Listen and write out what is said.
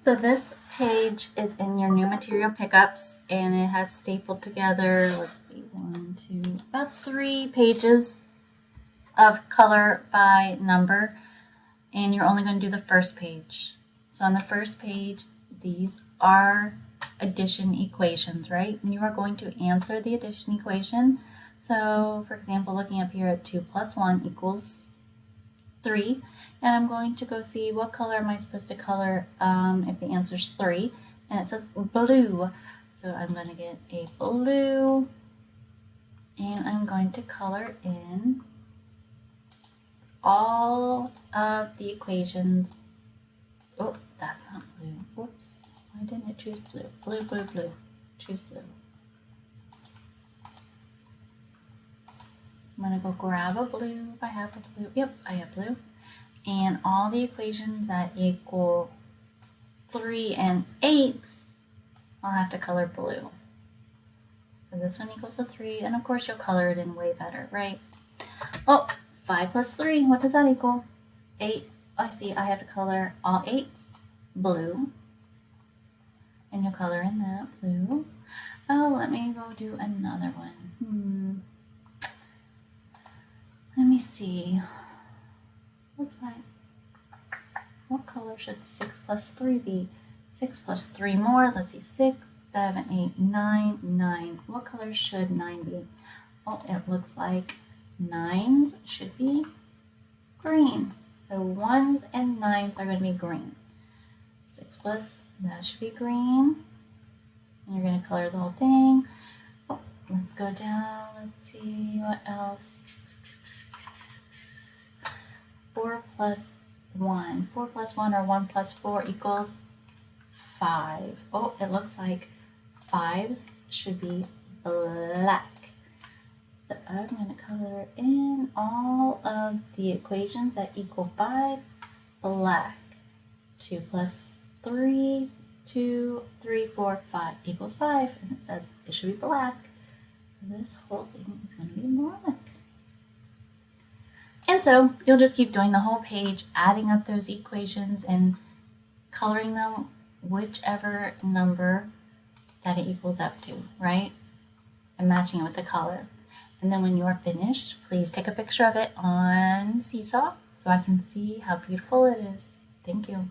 So this page is in your new material pickups, and it has stapled together, let's see, 1, 2, about 3 pages of color by number, and you're only going to do the first page. So on the first page, these are addition equations, right? And you are going to answer the addition equation. So for example, looking up here at 2 plus 1 equals 3, and I'm going to go see what color am I supposed to color if the answer is 3, and it says blue. So I'm going to get a blue, and I'm going to color in all of the equations. Oh, that's not blue. Whoops. Why didn't it choose blue? Blue, blue, blue. Choose blue. I'm going to go grab a blue if I have a blue. Yep, I have blue. And all the equations that equal 3 and 8, I'll have to color blue. So this one equals a 3, and of course you'll color it in way better, right? Oh, 5 plus 3, what does that equal? 8. I see I have to color all 8s blue. And you'll color in that blue. Oh, let me go do another one. Let me see. What's right? What color should 6 plus 3 be? 6 plus 3 more. Let's see. 6, 7, 8, 9, 9. What color should 9 be? Oh, it looks like 9s should be green. So 1s and 9s are going to be green. 6 plus, that should be green. And you're going to color the whole thing. Oh, let's go down. Let's see what else. 4 plus 1. 4 plus 1 or 1 plus 4 equals 5. Oh, it looks like 5s should be black. So I'm going to color in all of the equations that equal 5 black. 2 plus 3, 2, 3, 4, 5 equals 5. And it says it should be black. So this whole thing is going to be black. And so you'll just keep doing the whole page, adding up those equations and coloring them whichever number that it equals up to, right? And matching it with the color. And then when you're finished, please take a picture of it on Seesaw so I can see how beautiful it is. Thank you.